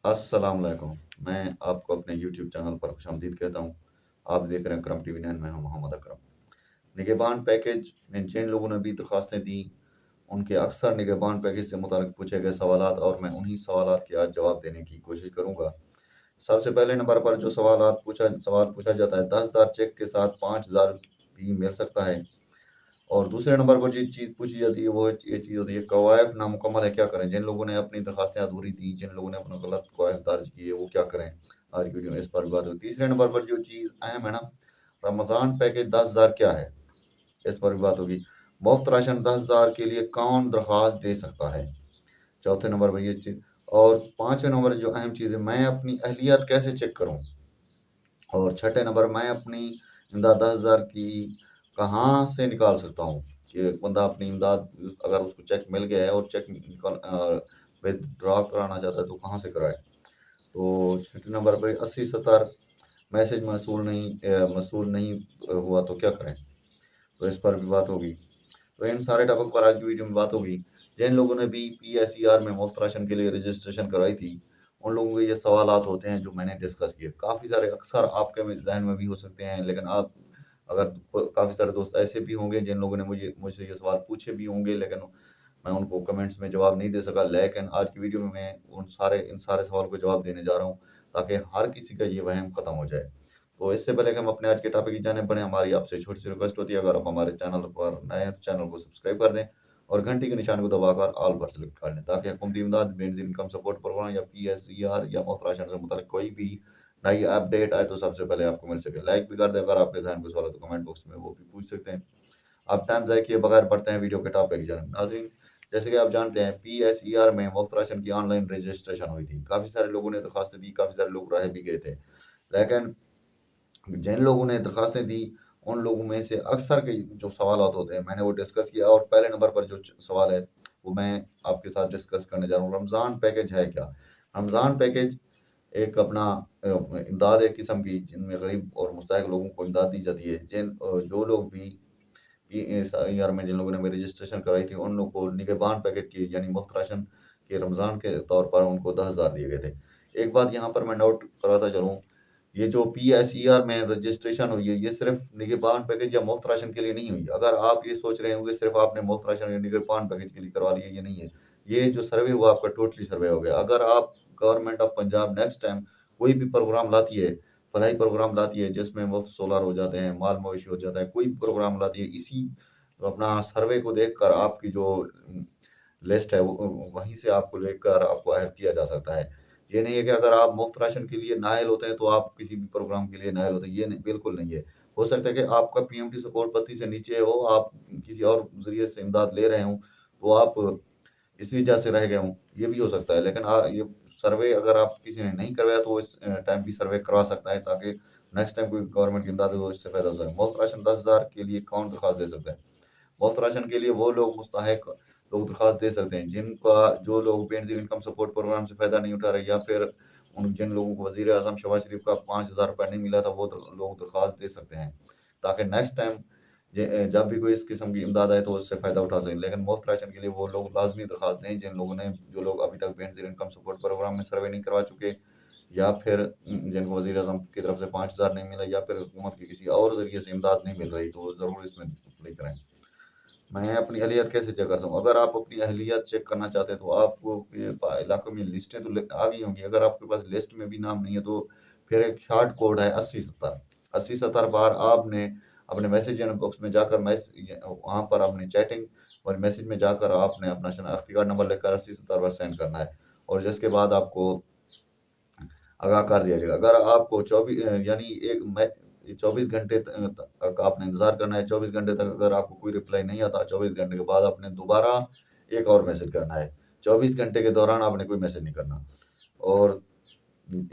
अस्सलाम वालेकुम। मैं आपको अपने यूट्यूब चैनल पर खुशामदीद कहता हूँ। आप देख रहे हैं अकरम टीवी 9, मैं हूँ मोहम्मद अकरम। निगहबान पैकेज में जिन लोगों ने भी दरख्वास्तें दी, उनके अक्सर निगहबान पैकेज से मुताल्लिक़ पूछे गए सवालात और मैं उन्हीं सवालात के आज जवाब देने की कोशिश करूँगा। सबसे पहले नंबर पर जो सवाल पूछा जाता है, 10,000 चेक के साथ 5,000 भी मिल सकता है? और दूसरे नंबर पर जो चीज़ पूछी जाती है वो ये चीज़ होती है, कवायद नामुकम्मल है, क्या करें? जिन लोगों ने अपनी दरख्वास्तें अधूरी दी, जिन लोगों ने अपना गलत कवायद दर्ज किए, वो क्या करें? आज की वीडियो में इस पर भी बात होगी। तीसरे नंबर पर जो चीज़ अहम है ना, रमज़ान पैकेज 10,000 क्या है? इस पर भी बात होगी। मुफ्त राशन 10,000 के लिए कौन दरख्वास्त दे सकता है? चौथे नंबर पर ये चीज़। और पाँचवें नंबर पर जो अहम चीज़ है, मैं अपनी अहलियत कैसे चेक करूँ? और छठे नंबर मैं अपनी इमदाद 10,000 की कहाँ से निकाल सकता हूँ? कि एक बंदा अपनी इमदाद अगर उसको चेक मिल गया है और चेक विथड्रॉ कराना चाहता है तो कहाँ से कराए? तो छठे नंबर पे 80-70 मैसेज मौसूल नहीं हुआ तो क्या करें? तो इस पर भी बात होगी। तो इन सारे टॉपिक पर आज की वीडियो में बात होगी। जिन लोगों ने भी पीएसईआर में मुफ्त राशन के लिए रजिस्ट्रेशन कराई थी, उन लोगों के ये सवालात होते हैं जो मैंने डिस्कस किए। काफ़ी सारे अक्सर आपके ज़हन में भी हो सकते हैं, लेकिन आप अगर काफ़ी सारे दोस्त ऐसे भी होंगे जिन लोगों ने मुझसे ये सवाल पूछे भी होंगे, लेकिन मैं उनको कमेंट्स में जवाब नहीं दे सका। लेकिन आज की वीडियो में मैं इन सारे सवालों को जवाब देने जा रहा हूँ, ताकि हर किसी का ये वहम खत्म हो जाए। तो इससे पहले कि हम अपने आज के टॉपिक की जानिब बढ़ें, हमारी आपसे छोटी-सी रिक्वेस्ट होती है, अगर आप हमारे चैनल पर नए हैं, तो चैनल को सब्सक्राइब कर दें और घंटी के निशान को दबाकर ऑल पर सेलेक्ट कर लें, ताकि हुकूमती इमदाद, बेनज़ीर इनकम सपोर्ट प्रोग्राम या पीएसईआर या मुफ्त राशन से मुताल्लिक कोई भी नई अपडेट आए, तो सबसे पहले आपको मिल सके। लाइक भी कर दें, अगर आपके ज़हन में कोई सवाल है, तो कमेंट बॉक्स में वो भी पूछ सकते हैं। अब टाइम ज़ाया किए बगैर बढ़ते हैं वीडियो के टॉपिक की जानिब। नाज़रीन, जैसे कि आप जानते हैं, पीएसईआर में मुफ्त राशन की ऑनलाइन रजिस्ट्रेशन हुई थी। काफ़ी सारे लोगों ने दरख्वास्तें दी, काफ़ी सारे लोग रह भी गए थे। लेकिन जिन लोगों ने दरख्वास्तें दी, उन लोगों में से अक्सर के जो सवालात होते हैं, मैंने वो डिस्कस किया और पहले नंबर पर जो सवाल है, वो मैं आपके साथ डिस्कस करने जा रहा हूँ। रमज़ान पैकेज है क्या? रमज़ान पैकेज एक अपना इमदाद एक किस्म की, जिनमें गरीब और मुस्तहिक लोगों को इमदाद दी जाती है। जो लोग भी पीएसईआर में जिन लोगों ने भी रजिस्ट्रेशन कराई थी, उन लोगों को निगहबान पैकेज की यानी मुफ्त राशन के रमज़ान के तौर पर उनको 10,000 दिए गए थे। एक बात यहाँ पर मैं नोट कराता चलूँ, ये जो पीएसईआर में रजिस्ट्रेशन हुई है, ये सिर्फ़ निगहबान पैकेज या मुफ्त राशन के लिए नहीं हुई। अगर आप ये सोच रहे होंगे सिर्फ़ आपने मुफ्त राशन या निगहबान पैकेज के लिए करवा लिया, ये नहीं है। ये जो सर्वे हुआ आपका टोटली सर्वे हो गया। अगर आप government of Punjab next time कोई भी प्रोग्राम लाती है, फलाही प्रोग्राम लाती है जिसमें मुफ्त सोलर हो जाते हैं, माल मवेशी हो जाता है, कोई भी प्रोग्राम लाती है, इसी अपना सर्वे को देखकर आपकी जो लिस्ट है वो वहीं से आपको लेकर आपको हायर किया जा सकता है। ये नहीं है कि अगर आप मुफ्त राशन के लिए नाअहल होते हैं, तो आप किसी भी प्रोग्राम के लिए नाअहल होते हैं, ये नहीं, बिल्कुल नहीं है। हो सकता है कि आपका पीएमटी से करोड़पति से नीचे हो, आप किसी और ज़रिए से इमदाद ले रहे हों, तो आप इस वजह से रह गए हों, ये भी हो सकता है। लेकिन ये सर्वे अगर आप किसी ने नहीं करवाया, तो वो इस टाइम भी सर्वे करवा सकता है, ताकि नेक्स्ट टाइम कोई गवर्नमेंट की इमदाद हो, इससे फ़ायदा हो सके। मुफ्त राशन 10,000 के लिए कौन दरख्वास्त दे सकता है? मुफ्त राशन के लिए वो लोग मुस्तहिक लोग दरख्वास्त दे सकते हैं, जो लोग बेनज़ीर इनकम सपोर्ट प्रोग्राम से फ़ायदा नहीं उठा रहे, या फिर जिन लोगों को वज़ीर-ए-आज़म शहबाज़ शरीफ का ₹5,000 नहीं मिला था, वो लोग दरख्वास्त दे सकते हैं, ताकि नेक्स्ट टाइम जब भी कोई इस किस्म की इमदाद आए, तो उससे फ़ायदा उठा सकें। लेकिन मुफ्त राशन के लिए वो लोग लाज़मी दरख्वास्त दें, जो लोग अभी तक बेनज़ीर इनकम सपोर्ट प्रोग्राम में सर्वे नहीं करवा चुके, या फिर जिनको वज़ीर-ए-आज़म की तरफ से 5,000 नहीं मिला, या फिर हुकूमत के किसी और ज़रिए से इमदाद नहीं मिल रही, तो वो ज़रूर इसमें अप्लाई करें। मैं अपनी अहलियत कैसे चेक कर सकता हूँ? अगर आप अपनी अहलियत चेक करना चाहते हैं, तो आपको ये इलाकों में लिस्टें तो आ गई होंगी। अगर आपके पास लिस्ट में भी नाम नहीं है, तो फिर एक शॉर्ट कोड है 8070। 8070 बार आपने अपने मैसेज इनबॉक्स में जाकर वहाँ पर आपने चैटिंग और मैसेज में जाकर आपने अपना शनाख्ती कार्ड नंबर लिखकर 8070 पर सेंड करना है, और जिसके बाद आपको आगाह कर दिया जाएगा। अगर आपको 24 घंटे तक आपने इंतज़ार करना है। 24 घंटे तक अगर आपको कोई रिप्लाई नहीं आता, 24 घंटे के बाद आपने दोबारा एक और मैसेज करना है। 24 घंटे के दौरान आपने कोई मैसेज नहीं करना। और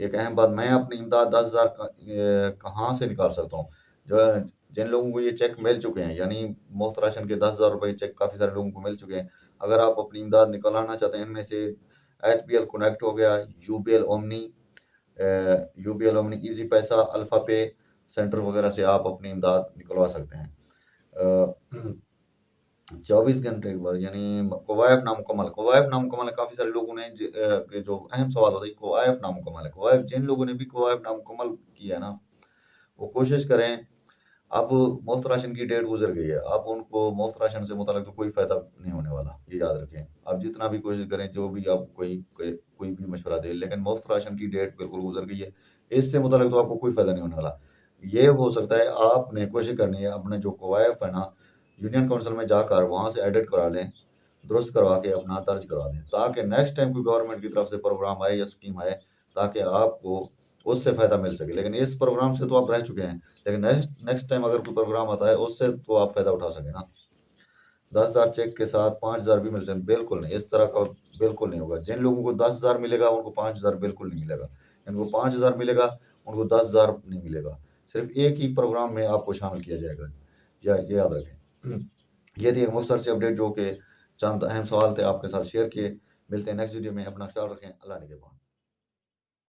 एक अहम बात, मैं अपनी इमदाद 10,000 कहाँ से निकाल सकता हूँ? जो जिन लोगों को ये चेक मिल चुके हैं, यानी मुफ्त राशन के ₹10,000 चेक काफ़ी सारे लोगों को मिल चुके हैं। अगर आप अपनी इमदाद निकालना चाहते हैं, इनमें से एचबीएल कनेक्ट हो गया, यूबीएल ओमनी, ईज़ी पैसा, अल्फ़ा पे सेंटर वगैरह से आप अपनी इमदाद निकलवा सकते हैं। 24 घंटे के बाद यानी कवायब नामुकम्मल है। काफ़ी सारे लोगों ने के जो अहम सवाल होता है, कवायब नामुकम्मल है। कवायब जिन लोगों ने भी कवायब नामुकम्मल किया है ना, वो कोशिश करें। अब मुफ्त राशन की डेट गुज़र गई है। अब उनको मुफ्त राशन से मुतल्लिक़ तो कोई फ़ायदा नहीं होने वाला, ये याद रखें। आप जितना भी कोशिश करें, जो भी आप कोई भी मशवरा दें, लेकिन मुफ्त राशन की डेट बिल्कुल गुज़र गई है। इससे मुतल्लिक़ तो आपको कोई फ़ायदा नहीं होने वाला। ये हो सकता है आपने कोशिश करनी है अपने जो कवायद है ना, यूनियन काउंसिल में जाकर वहाँ से एडिट करा लें, दुरुस्त करवा के अपना दर्ज करवा दें, ताकि नेक्स्ट टाइम कोई गवर्नमेंट की तरफ से प्रोग्राम आए या स्कीम आए, ताकि आपको उससे फ़ायदा मिल सके। लेकिन इस प्रोग्राम से तो आप रह चुके हैं, लेकिन नेक्स्ट नेक्स्ट टाइम अगर कोई प्रोग्राम आता है, उससे तो आप फ़ायदा उठा सकें ना। 10,000 चेक के साथ 5,000 भी मिल जाए, बिल्कुल नहीं, इस तरह का बिल्कुल नहीं होगा। जिन लोगों को 10,000 मिलेगा, उनको 5,000 बिल्कुल नहीं मिलेगा। जिनको 5,000 मिलेगा, उनको 10,000 नहीं मिलेगा। सिर्फ़ एक ही प्रोग्राम में आपको शामिल किया जाएगा। ये याद रखें। ये थी एक मुख्तसर सी अपडेट जो कि चंद अहम सवाल थे आपके साथ शेयर किए। मिलते हैं नेक्स्ट वीडियो में। अपना ख्याल रखें। अल्लाह निगहबान।